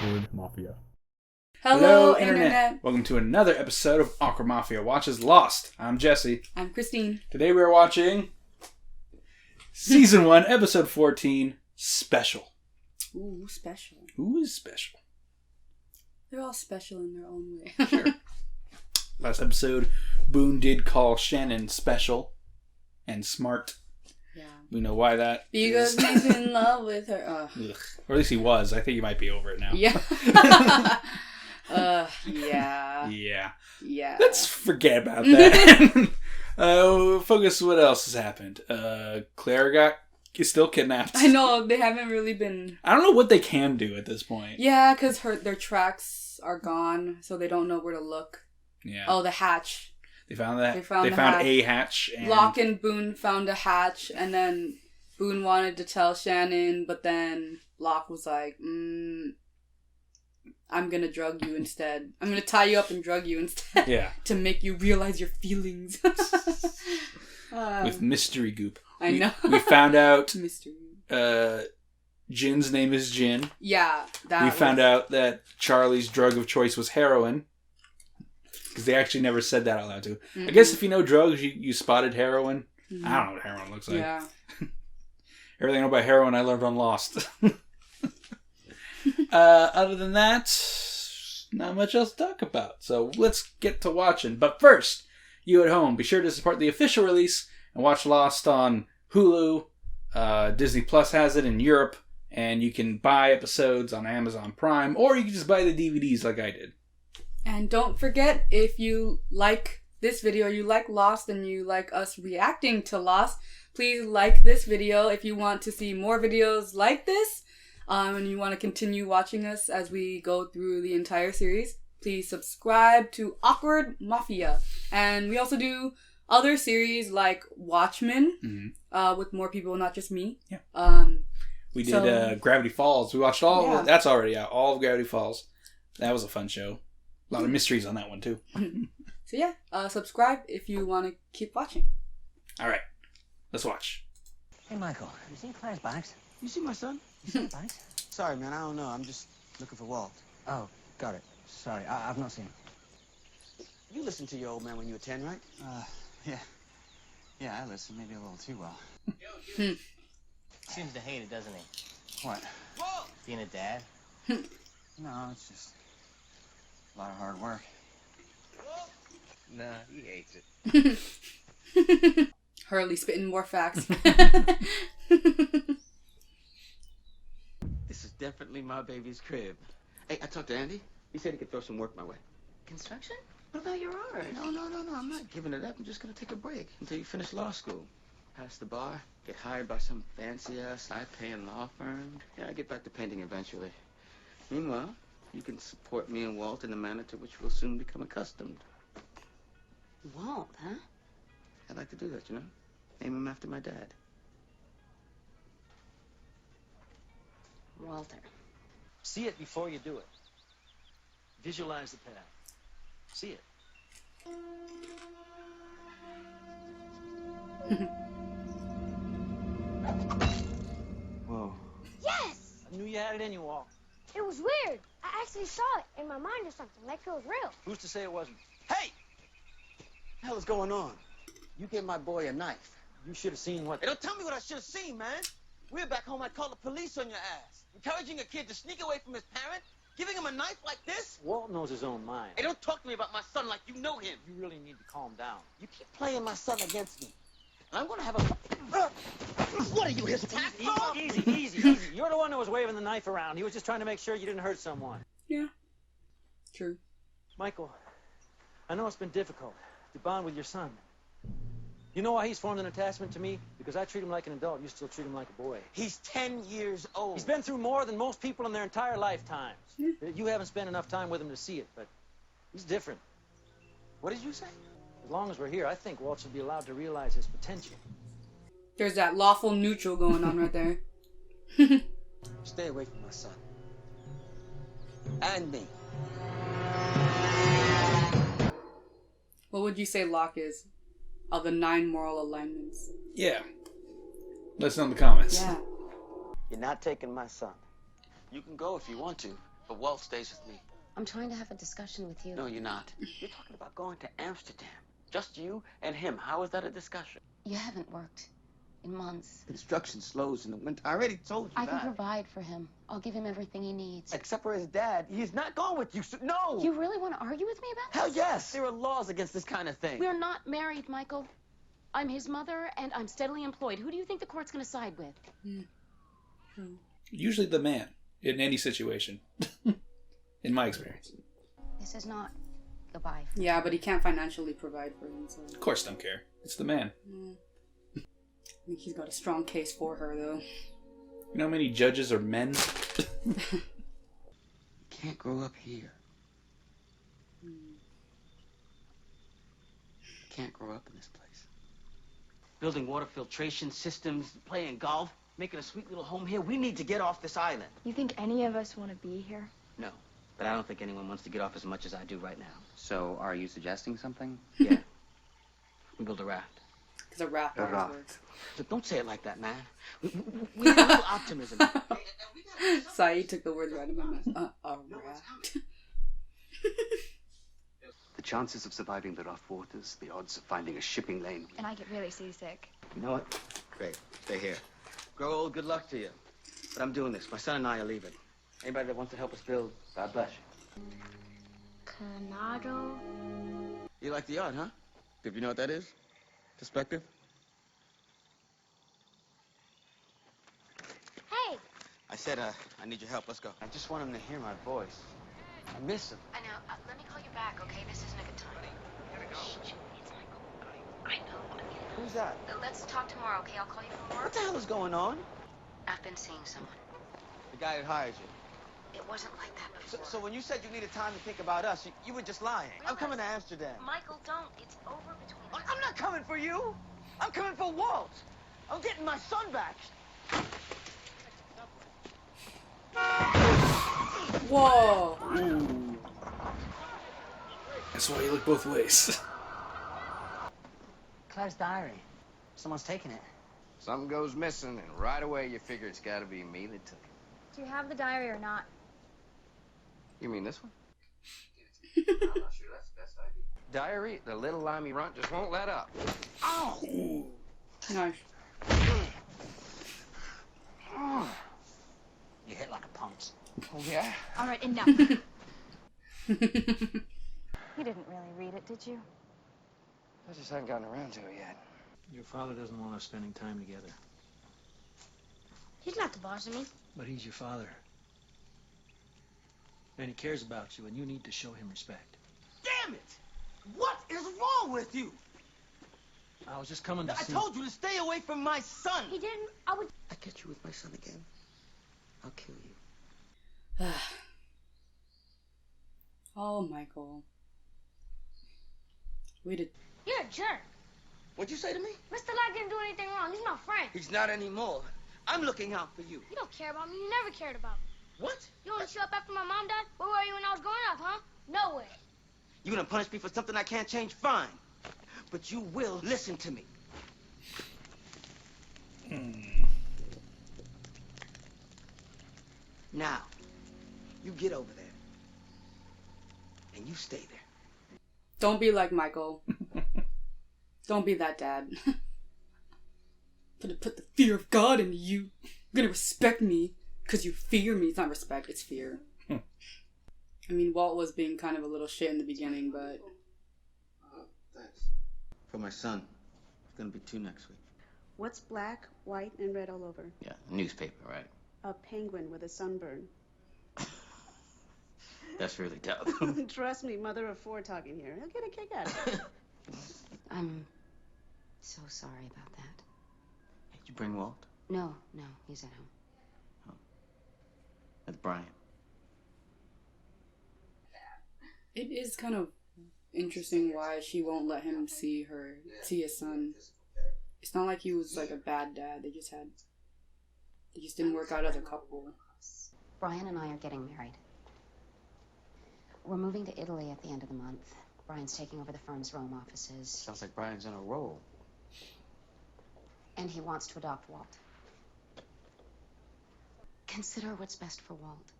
Awkward Mafia. Hello, Internet. Welcome to another episode of Awkward Mafia Watches Lost. I'm Jesse. I'm Kristine. Today we are watching Season 1, Episode 14, Special. Ooh, special. Who is special? They're all special in their own way. Sure. Last episode, Boone did call Shannon special and smart. Yeah. We know why that Because is. he's in love with her. Ugh. Or at least he was. I think he might be over it now. Yeah. Yeah. Yeah. Let's forget about that. Focus what else has happened. Claire is still kidnapped. I know, they haven't really been... I don't know what they can do at this point. Yeah, because their tracks are gone, so they don't know where to look. Yeah. Oh, the hatch. They found that. They found a hatch. And Locke and Boone found a hatch, and then Boone wanted to tell Shannon, but then Locke was like, I'm gonna drug you instead. I'm gonna tie you up and drug you instead. Yeah. To make you realize your feelings. With mystery goop. I know. We found out Mystery. Jin's name is Jin. Yeah. We found out that Charlie's drug of choice was heroin. Because they actually never said that out loud too. Mm-hmm. I guess if you know drugs, you spotted heroin. Mm-hmm. I don't know what heroin looks like. Yeah. Everything I know about heroin I learned on Lost. Other than that, not much else to talk about. So let's get to watching. But first, you at home, be sure to support the official release and watch Lost on Hulu. Disney Plus has it in Europe. And you can buy episodes on Amazon Prime. Or you can just buy the DVDs like I did. And don't forget, if you like this video, you like Lost, and you like us reacting to Lost, please like this video if you want to see more videos like this. And you want to continue watching us as we go through the entire series. Please subscribe to Awkward Mafia. And we also do other series like Watchmen, with more people, not just me. Yeah. We did Gravity Falls. We watched all of it. That's already out. All of Gravity Falls. That was a fun show. A lot of mysteries on that one, too. So yeah, subscribe if you want to keep watching. All right. Let's watch. Hey, Michael, you seen Claire's box? You see my son? You seen the box? Sorry, man, I don't know. I'm just looking for Walt. Oh, got it. Sorry, I've not seen him. You listened to your old man when you were 10, right? Yeah. Yeah, I listened. Maybe a little too well. Seems to hate it, doesn't he? What? Walt! Being a dad? No, it's just a lot of hard work. Walt! Nah, he hates it. Hurley spitting more facts. This is definitely my baby's crib. Hey, I talked to Andy. He said he could throw some work my way. Construction? What about your art? No. I'm not giving it up. I'm just going to take a break until you finish law school. Pass the bar, get hired by some fancy-ass, high-paying law firm. Yeah, I get back to painting eventually. Meanwhile, you can support me and Walt in a manner to which we'll soon become accustomed. Walt, huh? I'd like to do that, you know? Name him after my dad. Walter. See it before you do it. Visualize the path. See it. Whoa. Yes! I knew you had it in you, Walt. It was weird. I actually saw it in my mind or something, like it was real. Who's to say it wasn't? Hey! What the hell is going on? You gave my boy a knife. You should have seen what... Hey, don't tell me what I should have seen, man. We're back home, I'd call the police on your ass. Encouraging a kid to sneak away from his parent? Giving him a knife like this? Walt knows his own mind. Hey, don't talk to me about my son like you know him. You really need to calm down. You keep playing my son against me. And I'm gonna have a... What are you, his tackle? Easy. You're the one who was waving the knife around. He was just trying to make sure you didn't hurt someone. Yeah. True. Michael, I know it's been difficult to bond with your son. You know why he's formed an attachment to me? Because I treat him like an adult. You still treat him like a boy. He's 10 years old. He's been through more than most people in their entire lifetimes. You haven't spent enough time with him to see it, but he's different. What did you say? As long as we're here, I think Walt should be allowed to realize his potential. There's that lawful neutral going on right there. Stay away from my son. And me. What would you say Locke is? Of the 9 moral alignments. Yeah. Let us know in the comments. Yeah. You're not taking my son. You can go if you want to, But Walt stays with me. I'm trying to have a discussion with you. No, you're not. You're talking about going to Amsterdam. Just you and him. How is that a discussion? You haven't worked in months. Construction slows in the winter. I already told you I can that. provide for him. I'll give him everything he needs. Except for his dad. He's not going with you. So no. You really want to argue with me about Hell this? yes. There are laws against this kind of thing. We're not married, Michael. I'm his mother, and I'm steadily employed. Who do you think the court's going to side with? Usually the man in any situation, in my experience. This is not goodbye. Yeah, but he can't financially provide for him, so... Of course, don't care. It's the man. I think he's got a strong case for her, though. You know how many judges are men? You can't grow up here. You can't grow up in this place. Building water filtration systems, playing golf, making a sweet little home here. We need to get off this island. You think any of us want to be here? No, but I don't think anyone wants to get off as much as I do right now. So, are you suggesting something? Yeah. We build a raft. Because a raft always works. Look, don't say it like that, man. We need a little optimism. Saeed took the words right out of my mouth. A raft. The chances of surviving the rough waters, the odds of finding a shipping lane. And I get really seasick. You know what? Great. Stay here. Grow old, good luck to you. But I'm doing this. My son and I are leaving. Anybody that wants to help us build, God bless you. Canado? You like the art, huh? Do you know what that is? Perspective? Hey! I said, I need your help. Let's go. I just want him to hear my voice. I miss him. I know. Let me call you back, okay? This isn't a good time. Shh, it's Michael. I know. Who's that? Let's talk tomorrow, okay? I'll call you from work. What the hell is going on? I've been seeing someone. The guy who hired you. It wasn't like that before. So when you said you needed time to think about us, you were just lying. I'm coming to Amsterdam. Michael, don't. It's over between us. I'm not coming for you. I'm coming for Walt. I'm getting my son back. Whoa! Ooh. That's why you look both ways. Claire's diary. Someone's taken it. Something goes missing, and right away you figure it's got to be me that took it. Do you have the diary or not? You mean this one? I'm not sure that's the best idea. Diary, the little limey runt just won't let up. Oh! Nice. You hit like a punch. Oh, yeah? All right, enough. You didn't really read it, did you? I just haven't gotten around to it yet. Your father doesn't want us spending time together. He's not the boss of me. But he's your father. And he cares about you, and you need to show him respect. Damn it! What is wrong with you? I was just coming to I see... told you to stay away from my son. He didn't. I would. I get you with my son again, I'll kill you. Oh, Michael. We did. You're a jerk. What'd you say to me? Mr. Light didn't do anything wrong. He's my friend. He's not anymore. I'm looking out for you. You don't care about me. You never cared about me. What? You only show up after my mom died? Where were you when I was growing up, huh? Nowhere. You gonna punish me for something I can't change? Fine. But you will listen to me. Now, you get over there. And you stay there. Don't be like Michael. Don't be that dad. Put the fear of God in you. You're gonna respect me because you fear me. It's not respect, it's fear. I mean, Walt was being kind of a little shit in the beginning, but... Thanks. For my son. It's gonna be 2 next week. What's black, white, and red all over? Yeah, newspaper, right? A penguin with a sunburn. That's really tough. Trust me, mother of 4 talking here. He'll get a kick out of it. I'm so sorry about that. Did you bring Walt? No, he's at home. That's Brian. It is kind of interesting why she won't let him see his son. It's not like he was like a bad dad. They just didn't work out as a couple. Brian and I are getting married. We're moving to Italy at the end of the month. Brian's taking over the firm's Rome offices. Sounds like Brian's on a roll. And he wants to adopt Walt. Consider what's best for Walt.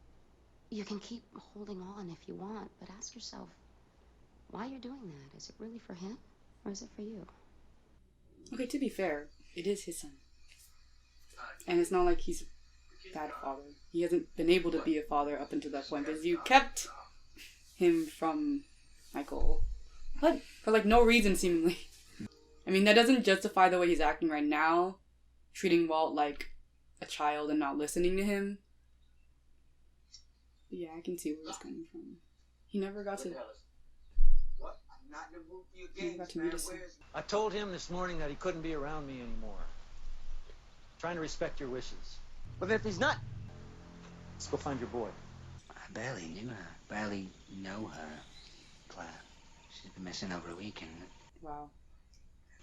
You can keep holding on if you want, but ask yourself why you're doing that. Is it really for him, or is it for you? Okay, to be fair, it is his son. And it's not like he's a bad father. He hasn't been able to be a father up until that point because you kept him from Michael. What? For like no reason, seemingly. I mean, that doesn't justify the way he's acting right now, treating Walt like a child and not listening to him. But yeah, I can see where he's coming from. He never got to... He never got to meet his son. I told him this morning that he couldn't be around me anymore. Trying to respect your wishes. But if he's not... Let's go find your boy. I barely knew her. Barely know her, Claire. She's been missing over a week and Wow.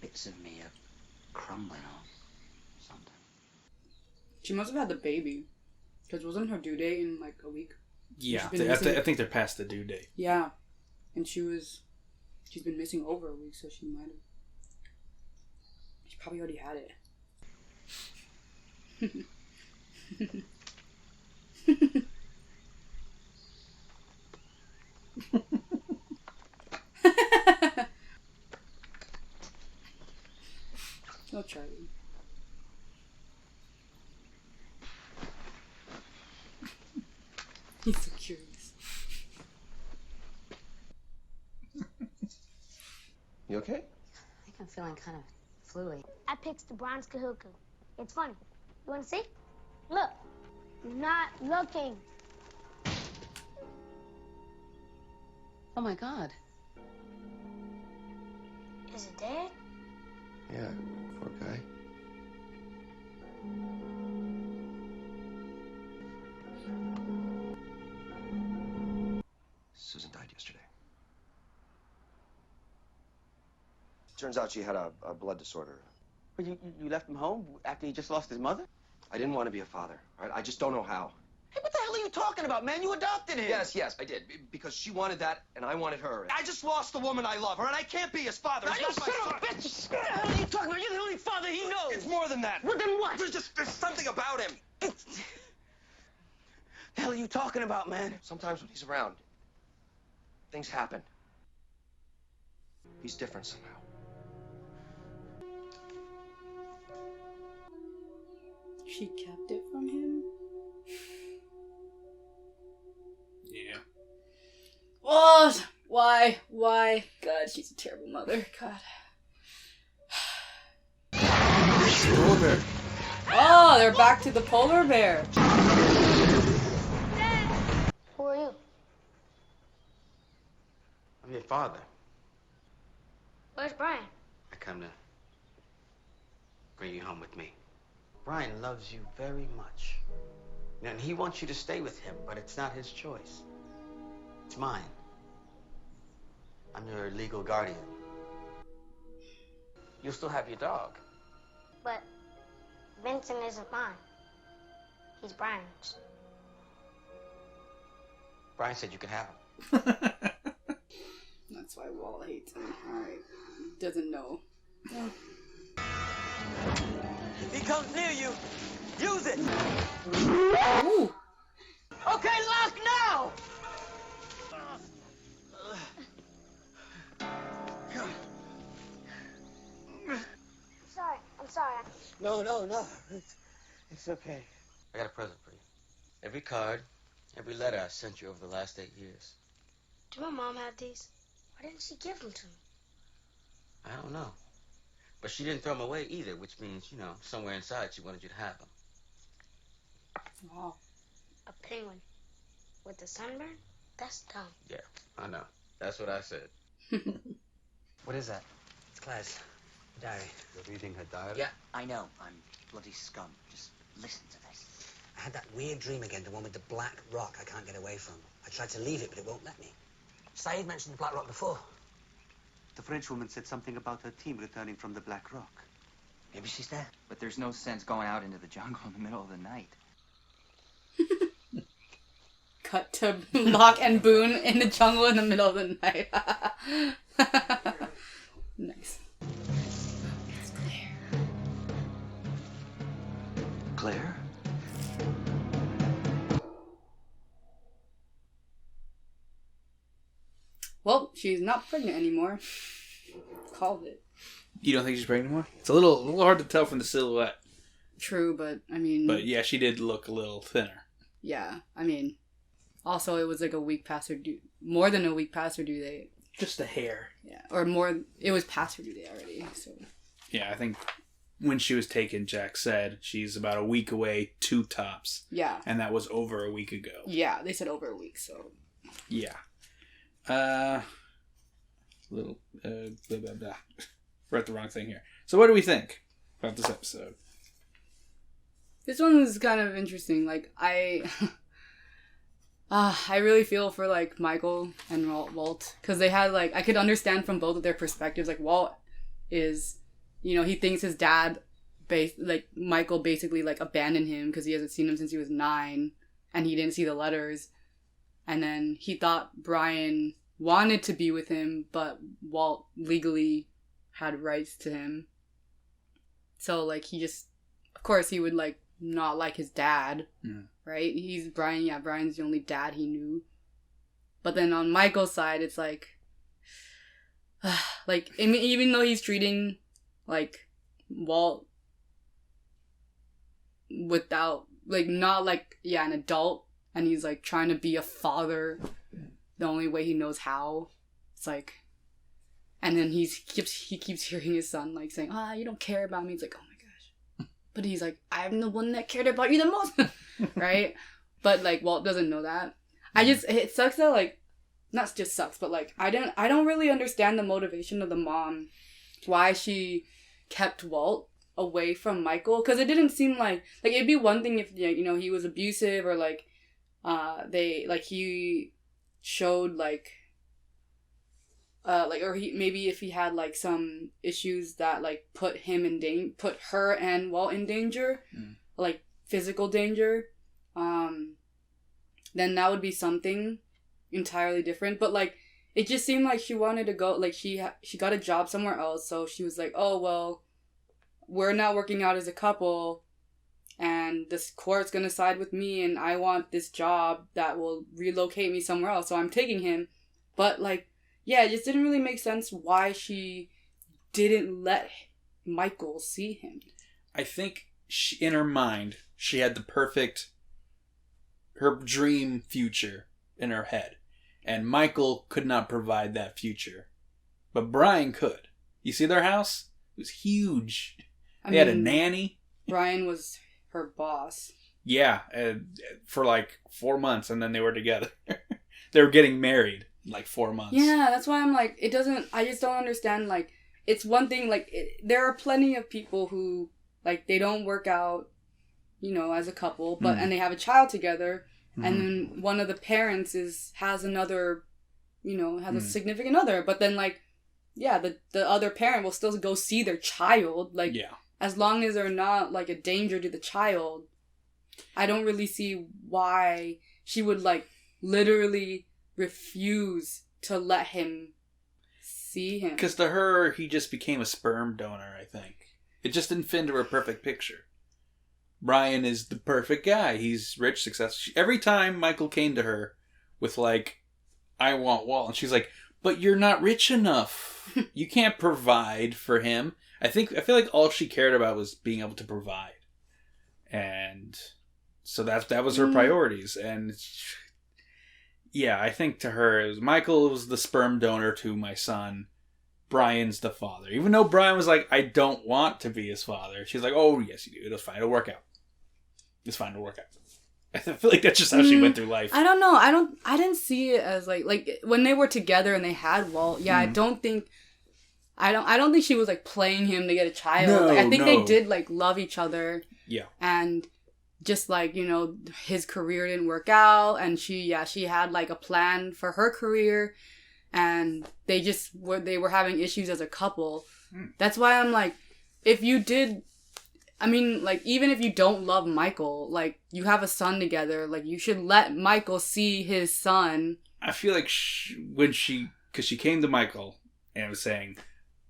bits of me are crumbling or something. She must have had the baby. Because wasn't her due date in like a week? Yeah, I think they're past the due date. Yeah. And she's been missing over a week, so she might have... She probably already had it. Oh, Charlie. He's so curious. You okay? I think I'm feeling kind of fluey. I picked the bronze Kahuku. It's funny. You want to see? Look. I'm not looking. Oh my God. Is it dead? Yeah, poor guy. Susan died yesterday. Turns out she had a blood disorder. But you left him home after he just lost his mother? I didn't want to be a father, all right? I just don't know how. Hey, what the hell are you talking about, man? You adopted him. Yes, I did. Because she wanted that, and I wanted her. I just lost the woman I love, all right? I can't be his father. Now, you son of a bitch! What the hell are you talking about? You're the only father he knows. It's more than that. Well, then what? There's something about him. The hell are you talking about, man? Sometimes when he's around, things happen. He's different somehow. She kept it from him? Yeah. What? Why? God, she's a terrible mother. God. Polar bear. Oh, they're back to the polar bear. Who are you? I'm your father. Where's Brian? I come to bring you home with me. Brian loves you very much. And he wants you to stay with him, but it's not his choice. It's mine. I'm your legal guardian. You'll still have your dog. But Vincent isn't mine. He's Brian's. Brian said you could have him. That's why Walt hates him. Alright. Doesn't know. If he comes near you, use it. Ooh. Okay, lock now. I'm sorry. No. It's okay. I got a present for you. Every card, every letter I sent you over the last 8 years. Did my mom have these? Why didn't she give them to me? I don't know. But she didn't throw them away either, which means, somewhere inside she wanted you to have them. Wow. A penguin with a sunburn? That's dumb. Yeah, I know. That's what I said. What is that? It's Claire's diary. You're reading her diary? Yeah, I know. I'm bloody scum. Just listen to this. I had that weird dream again, the one with the black rock I can't get away from. I tried to leave it, but it won't let me. Saeed mentioned the black rock before. The French woman said something about her team returning from the Black Rock. Maybe she's there. But there's no sense going out into the jungle in the middle of the night. Cut to Locke and Boone in the jungle in the middle of the night. Nice. It's Claire. Claire? well, she's not pregnant anymore. Called it. You don't think she's pregnant anymore? It's a little hard to tell from the silhouette. True, but I mean... But yeah, she did look a little thinner. Yeah, I mean... Also, it was like a week past her due... More than a week past her due date. Just a hair. Yeah, or more... It was past her due date already, so... Yeah, I think when she was taken, Jack said she's about a week away, 2 tops. Yeah. And that was over a week ago. Yeah, they said over a week, so... Yeah. Blah, blah, blah. Wrote the wrong thing here. So what do we think about this episode? This one was kind of interesting. Like, I really feel for, like, Michael and Walt. Because they had, like, I could understand from both of their perspectives. Like, Walt is, you know, he thinks his dad, Michael basically, like, abandoned him because he hasn't seen him since he was 9. And he didn't see the letters. And then he thought Brian wanted to be with him, but Walt legally had rights to him. So, like, he just... Of course, he would, like, not like his dad, right? Brian's the only dad he knew. But then on Michael's side, it's like... like, even though he's treating, like, Walt without... Like, not like, yeah, an adult, and he's, like, trying to be a father the only way he knows how. It's like... And then he keeps hearing his son, like, saying, you don't care about me. It's like, oh my gosh. But he's like, I'm the one that cared about you the most. Right? But, like, Walt doesn't know that. It sucks that, like, not just sucks, but, like, I don't really understand the motivation of the mom. Why she kept Walt away from Michael. Because it didn't seem like it'd be one thing if, you know, he was abusive or, like, he showed, like, or maybe if he had, like, some issues that, like, put her and Walt in danger, like, physical danger, then that would be something entirely different. But, like, it just seemed like she wanted to go, like, she got a job somewhere else, so she was like, oh, well, we're not working out as a couple, and this court's gonna side with me, and I want this job that will relocate me somewhere else, so I'm taking him. But, like, yeah, it just didn't really make sense why she didn't let Michael see him. I think in her mind, she had her dream future in her head. And Michael could not provide that future. But Brian could. You see their house? It was huge. They had a nanny. Brian was her boss. Yeah, for like 4 months, and then they were together. They were getting married. Like 4 months. Yeah, that's why I'm like, I just don't understand, like, it's one thing, like, there are plenty of people who, like, they don't work out, you know, as a couple, but, and they have a child together, and then one of the parents has another, you know, has a significant other, but then, like, yeah, the other parent will still go see their child, like, as long as they're not, like, a danger to the child. I don't really see why she would, like, literally refuse to let him see him. Because to her, he just became a sperm donor, I think. It just didn't fit into her perfect picture. Brian is the perfect guy. He's rich, successful. Every time Michael came to her with, like, I want Walt, and she's like, but you're not rich enough. You can't provide for him. I feel like all she cared about was being able to provide. And so that was her priorities. And yeah, I think to her, Michael was the sperm donor to my son. Brian's the father. Even though Brian was like, I don't want to be his father. She's like, oh, yes, you do. It'll fine. It'll work out. It's fine. It'll work out. I feel like that's just how she went through life. I don't know. I didn't see it as like when they were together and they had Walt. Yeah, I don't think she was like playing him to get a child. No, like, I think they did like love each other. Yeah. And just like, you know, his career didn't work out, and she had like a plan for her career, and they were having issues as a couple. That's why I'm like, even if you don't love Michael, like, you have a son together, like, you should let Michael see his son. I feel like because she came to Michael and was saying,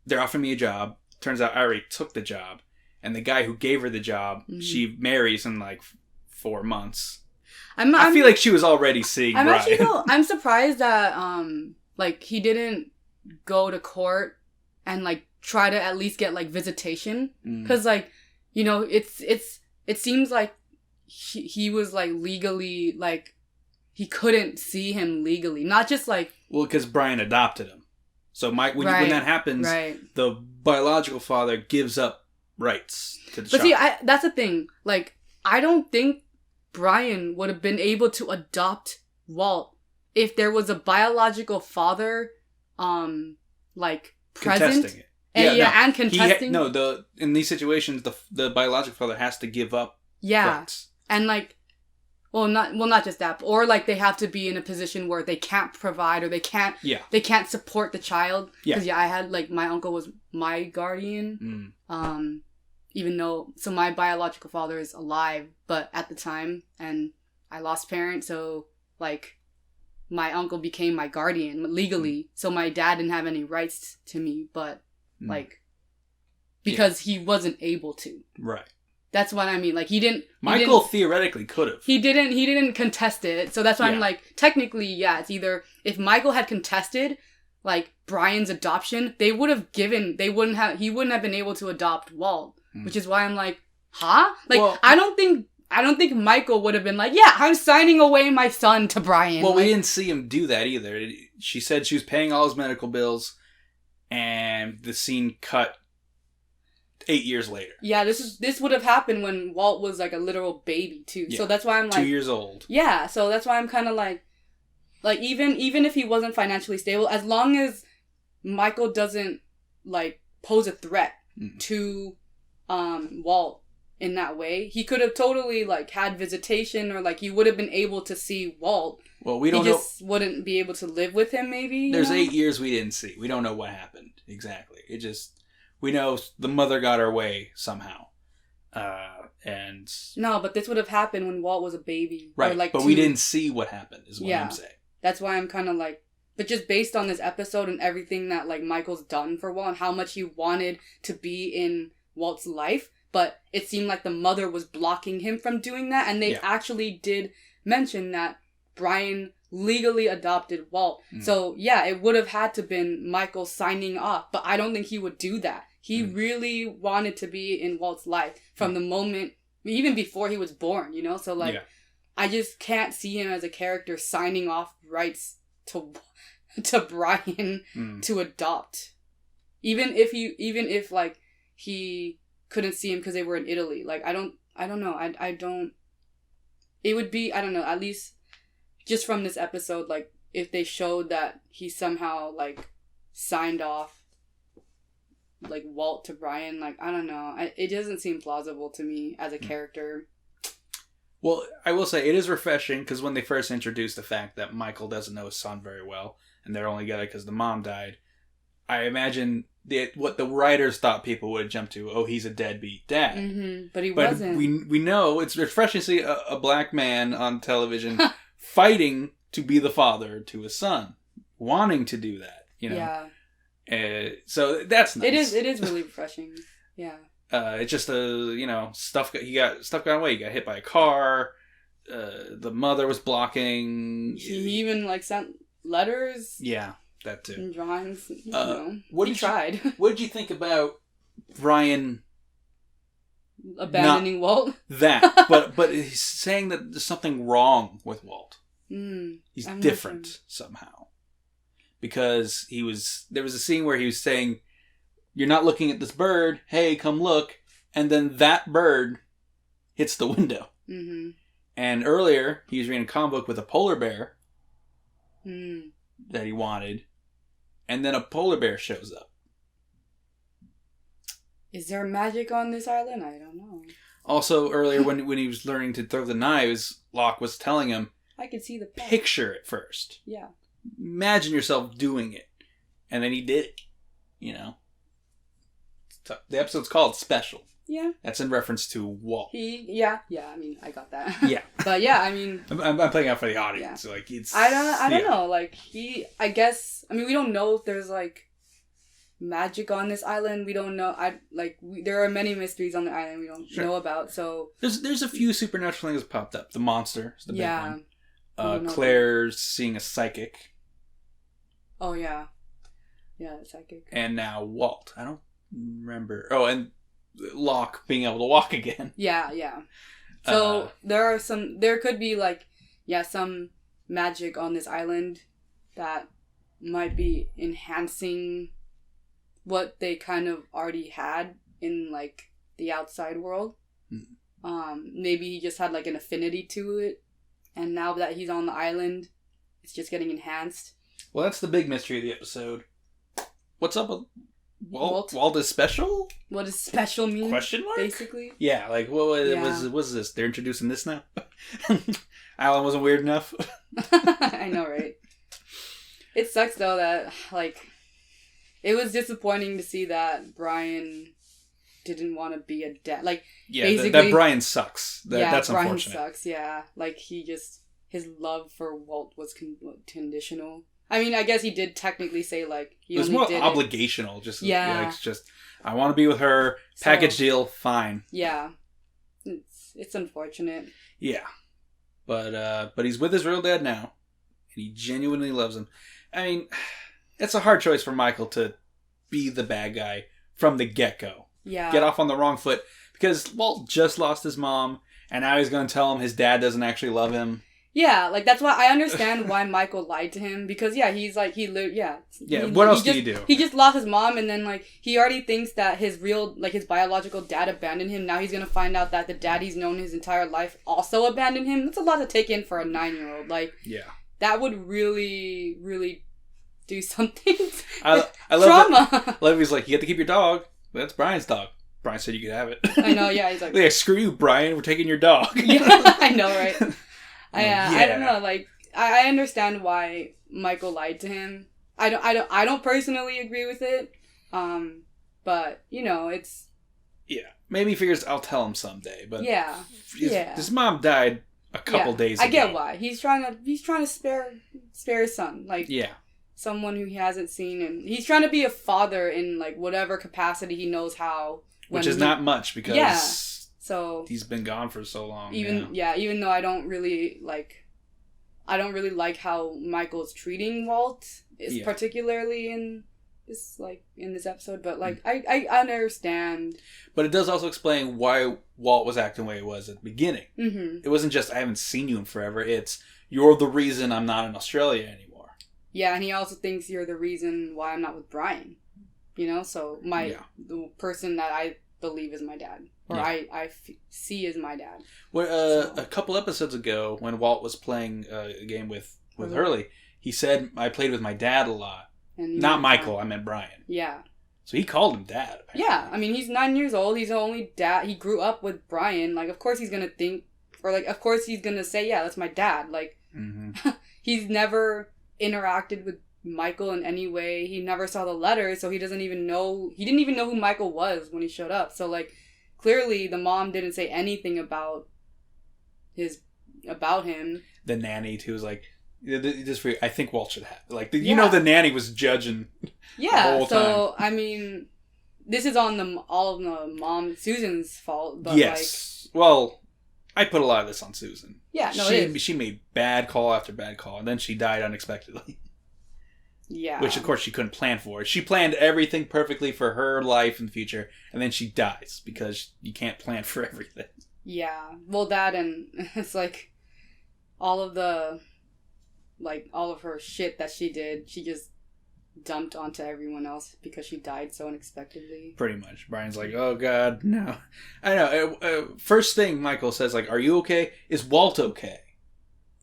they're offering me a job. Turns out I already took the job. And the guy who gave her the job, she marries in like 4 months. I feel like she was already seeing Brian. I'm surprised that like, he didn't go to court and, like, try to at least get, like, visitation. Because, like, you know, it seems like he was, like, legally, like, he couldn't see him legally. Not just, like... Well, because Brian adopted him. So when that happens, the biological father gives up rights to the child. But see, that's the thing. Like, I don't think Brian would have been able to adopt Walt if there was a biological father, like, present. Contesting it. And contesting. In these situations, the biological father has to give up rights. And, like, not just that, or, like, they have to be in a position where they can't provide or they can't support the child. Because, I had, like, my uncle was my guardian. Even though, so my biological father is alive, but at the time, and I lost parents, so, like, my uncle became my guardian legally. So my dad didn't have any rights to me, but, like, because he wasn't able to. Right. That's what I mean. Like, Michael theoretically could have. He didn't contest it. So that's why I'm like, technically, it's either, if Michael had contested, like, Brian's adoption, he wouldn't have been able to adopt Walt. Which is why I'm like, huh? Like, well, I don't think Michael would have been like, yeah, I'm signing away my son to Brian. Well, we didn't see him do that either. She said she was paying all his medical bills, and the scene cut 8 years later. Yeah, this would have happened when Walt was like a literal baby too. Yeah. So that's why I'm like 2 years old. Yeah, so that's why I'm kind of like even if he wasn't financially stable, as long as Michael doesn't like pose a threat to Walt in that way, he could have totally like had visitation, or like he would have been able to see Walt. Well, we don't know. He just wouldn't be able to live with him. Maybe there's 8 years we didn't see. We don't know what happened exactly. We know the mother got her way somehow. And no, but this would have happened when Walt was a baby. Right, or like but we didn't see what happened, is what I'm saying. That's why I'm kind of like... But just based on this episode and everything that like Michael's done for Walt and how much he wanted to be in Walt's life, but it seemed like the mother was blocking him from doing that. And they actually did mention that Brian legally adopted Walt. So, yeah, it would have had to been Michael signing off, but I don't think he would do that. He really wanted to be in Walt's life from the moment, even before he was born, you know? So, like, I just can't see him as a character signing off rights to Brian to adopt. Even if, like, he couldn't see him because they were in Italy. Like, I don't know. It would be, I don't know, at least just from this episode, like, if they showed that he somehow, like, signed off like Walt to Brian, like, I don't know. It doesn't seem plausible to me as a character. Well, I will say it is refreshing because when they first introduced the fact that Michael doesn't know his son very well and they're only together because the mom died, I imagine what the writers thought people would jump to, oh, he's a deadbeat dad. But he wasn't. We know it's refreshing to see a black man on television fighting to be the father to his son, wanting to do that, you know? Yeah. So that's nice. It is really refreshing. Yeah. It's just stuff got away. He got hit by a car. The mother was blocking. He even like sent letters. Yeah, that too. And drawings. He tried. What did you think about Brian abandoning Walt? But he's saying that there's something wrong with Walt. He's different somehow. Because there was a scene where he was saying, you're not looking at this bird, hey, come look. And then that bird hits the window. And earlier, he was reading a comic book with a polar bear that he wanted. And then a polar bear shows up. Is there magic on this island? I don't know. Also, earlier when he was learning to throw the knives, Locke was telling him, I could see the picture it first. Yeah. Imagine yourself doing it. And then he did it. You know? The episode's called Special. Yeah. That's in reference to Walt. Yeah, I mean, I got that. Yeah. But yeah, I mean... I'm playing out for the audience. Yeah. Like, it's... I don't know. Like, I guess... I mean, we don't know if there's, like, magic on this island. We don't know. There are many mysteries on the island we don't know about, so... There's a few supernatural things that popped up. The monster is the big one. Claire's seeing a psychic. Oh, yeah. Yeah, the psychic. And now Walt. I don't remember. Oh, and Locke being able to walk again. Yeah. So there could be like, some magic on this island that might be enhancing what they kind of already had in like the outside world. Maybe he just had like an affinity to it, and now that he's on the island, it's just getting enhanced. Well, that's the big mystery of the episode. What's up with Walt? Walt is special? What does special mean? Question mark? Basically. Yeah, like what was this? They're introducing this now? Alan wasn't weird enough. I know, right? It sucks though that like it was disappointing to see that Brian didn't want to be a dad. Like basically that Brian sucks. That's Brian unfortunate. Sucks. Yeah, like his love for Walt was conditional. I mean, I guess he did technically say like it was more obligational. Just it's just I want to be with her. Package deal, fine. Yeah, it's unfortunate. Yeah, but he's with his real dad now, and he genuinely loves him. I mean, it's a hard choice for Michael to be the bad guy from the get-go. Yeah, get off on the wrong foot because Walt just lost his mom, and now he's going to tell him his dad doesn't actually love him. Yeah, like that's why I understand why Michael lied to him because he's like what else do you do? He just lost his mom and then like he already thinks that his biological dad abandoned him. Now he's gonna find out that the dad he's known his entire life also abandoned him. That's a lot to take in for a 9-year-old. Like that would really, really do something. I love trauma. I love he's like, you get to keep your dog. That's Brian's dog. Brian said you could have it. I know. Yeah, he's like, yeah, screw you, Brian. We're taking your dog. Yeah, I know, right? I don't know. Like, I understand why Michael lied to him. I don't personally agree with it. But it's maybe he figures I'll tell him someday. But his mom died a couple days ago. I get why he's trying to spare his son. Like someone who he hasn't seen, and he's trying to be a father in like whatever capacity he knows how. Which is not much because. So he's been gone for so long. Even though I don't really like how Michael's treating Walt, particularly in this episode. But like I understand. But it does also explain why Walt was acting the way he was at the beginning. Mm-hmm. It wasn't just I haven't seen you in forever. It's you're the reason I'm not in Australia anymore. Yeah, and he also thinks you're the reason why I'm not with Brian. So the person that I believe is my dad. Or I see as my dad. Well, a couple episodes ago, when Walt was playing a game with Hurley, he said, I played with my dad a lot. Not Michael, I meant Brian. Yeah. So he called him dad, apparently. Yeah, I mean, he's 9 years old. He's the only dad. He grew up with Brian. Like, of course he's going to think, or like, of course he's going to say, yeah, that's my dad. Like, he's never interacted with Michael in any way. He never saw the letter, so he didn't even know who Michael was when he showed up. So, like, clearly, the mom didn't say anything about him. The nanny too was like, I think Walt should have the nanny was judging. Yeah, the whole so time. I mean, this is on all of the mom Susan's fault. But well, I put a lot of this on Susan. Yeah, no, she made bad call after bad call, and then she died unexpectedly. Yeah. Which, of course, she couldn't plan for. She planned everything perfectly for her life in the future, and then she dies because you can't plan for everything. Yeah. Well, that and it's like all of her shit that she did, she just dumped onto everyone else because she died so unexpectedly. Pretty much. Brian's like, oh, God, no. I know. First thing Michael says, like, are you okay? Is Walt okay?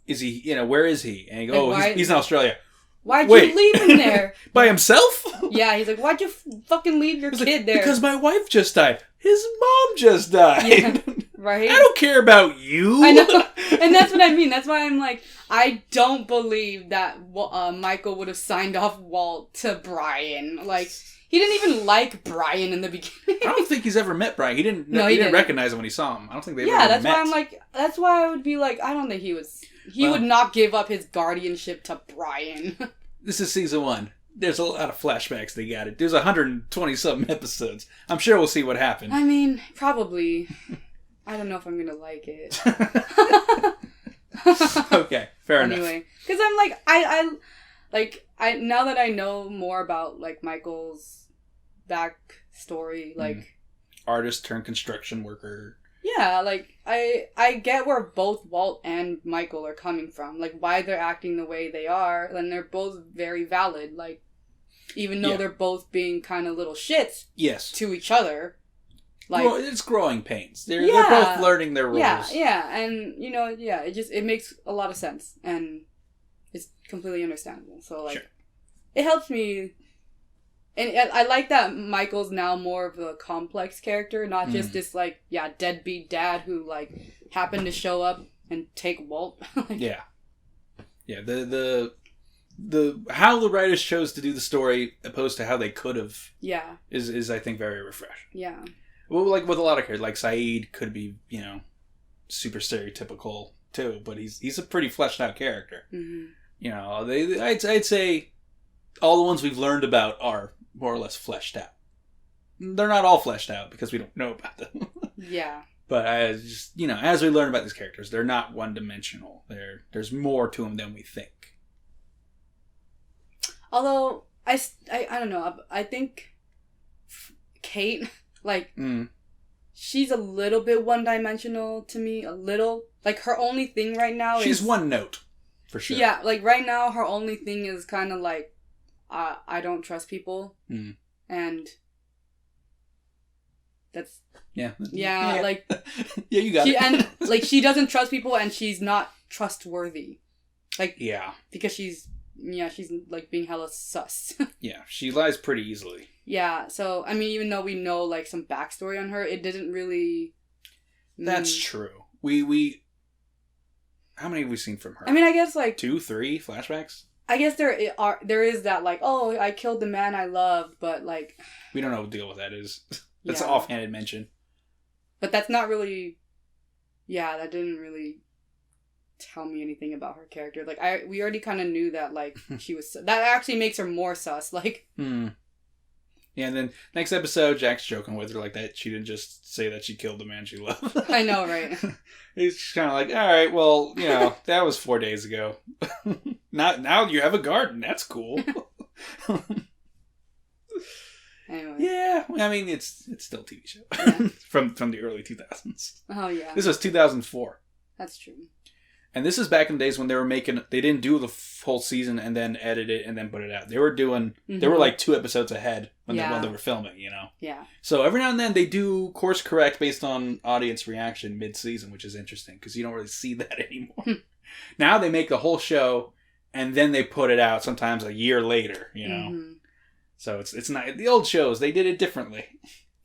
Is he, where is he? And he goes, he's in Australia. Why'd you leave him there? By himself? Yeah, he's like, why'd you fucking leave your kid there? Because my wife just died. His mom just died. Yeah, right? I don't care about you. I know. And that's what I mean. That's why I'm like, I don't believe that Michael would have signed off Walt to Brian. Like, he didn't even like Brian in the beginning. I don't think he's ever met Brian. He didn't recognize him when he saw him. I don't think they ever met. Yeah, that's why I'm like, that's why I would be like, I don't think he would not give up his guardianship to Brian. This is season 1. There's a lot of flashbacks they got it. There's 120-something episodes. I'm sure we'll see what happened. I mean, probably. I don't know if I'm going to like it. Okay, fair enough. Anyway, because I'm like, like, now that I know more about, like, Michael's backstory, like... Artist turned construction worker. Yeah, like, I get where both Walt and Michael are coming from. Like, why they're acting the way they are, and they're both very valid. Like, even though they're both being kind of little shits to each other. Like, well, it's growing pains. They're both learning their roles. Yeah, and, you know, it makes a lot of sense, and it's completely understandable. So, like, it helps me, and I like that Michael's now more of a complex character, not just this, like, deadbeat dad who, like, happened to show up and take Walt. Yeah, the how the writers chose to do the story opposed to how they could have is I think very refreshing. Yeah. Well, like with a lot of characters, like Saeed could be, you know, super stereotypical too, but he's a pretty fleshed out character. Mm-hmm. You know, I'd say all the ones we've learned about are more or less fleshed out. They're not all fleshed out because we don't know about them. Yeah. But just, you know, as we learn about these characters, they're not one dimensional. There's more to them than we think. Although I don't know. I think Kate. Like, she's a little bit one-dimensional to me. A little. Like, her only thing right now she's one note, for sure. Yeah, like, right now, her only thing is kind of like, I don't trust people. And that's... Yeah, like... Yeah, you got it. And, like, she doesn't trust people, and she's not trustworthy. Like... Yeah. Because she's, like, being hella sus. Yeah, she lies pretty easily. Yeah, so, I mean, even though we know, like, some backstory on her, it didn't really... That's true. We... How many have we seen from her? I mean, I guess, like... 2, 3 flashbacks? I guess there is that, like, oh, I killed the man I loved, but, like... We don't know what the deal with that is. That's an offhanded mention. But that's not really... Yeah, that didn't really tell me anything about her character. Like, we already kind of knew that, like, she was... That actually makes her more sus, like... Yeah, and then next episode, Jack's joking with her like that. She didn't just say that she killed the man she loved. I know, right? He's kind of like, all right, well, you know, that was 4 days ago. Now you have a garden. That's cool. Anyway. Yeah, I mean, it's still a TV show from the early 2000s. Oh yeah, this was 2004. That's true. And this is back in the days when they didn't do the whole season and then edit it and then put it out. They were like 2 episodes ahead when they were filming, you know? Yeah. So every now and then they do course correct based on audience reaction mid-season, which is interesting because you don't really see that anymore. Now they make the whole show and then they put it out sometimes a year later, you know? Mm-hmm. So it's not... The old shows, they did it differently.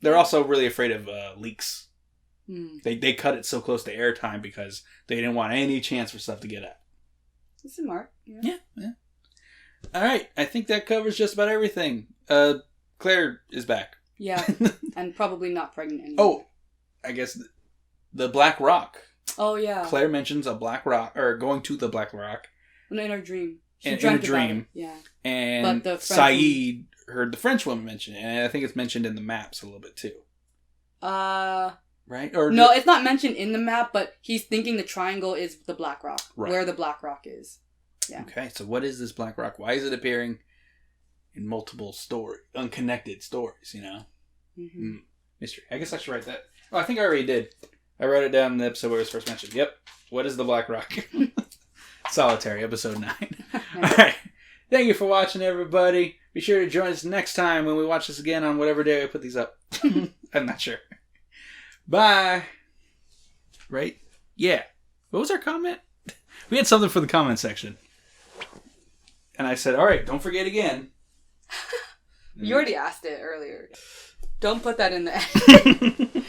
They're also really afraid of leaks. They cut it so close to airtime because they didn't want any chance for stuff to get out. It's smart. Yeah. All right, I think that covers just about everything. Claire is back. Yeah, and probably not pregnant anymore. Oh, I guess the Black Rock. Oh yeah. Claire mentions a Black Rock or going to the Black Rock. In her dream. In a dream. Yeah. And Saeed heard the French woman mention it, and I think it's mentioned in the maps a little bit too. Right? Or no, it's not mentioned in the map, but he's thinking the triangle is the Black Rock, where the Black Rock is. Yeah. Okay, so what is this Black Rock? Why is it appearing in multiple unconnected stories, you know? Mystery. I guess I should write that. Oh, I think I already did. I wrote it down in the episode where it was first mentioned. Yep. What is the Black Rock? Solitary, episode 9. All right. Thank you for watching, everybody. Be sure to join us next time when we watch this again on whatever day I put these up. I'm not sure. Bye. Right? Yeah. What was our comment? We had something for the comment section. And I said, all right, don't forget again. You already asked it earlier. Don't put that in the end.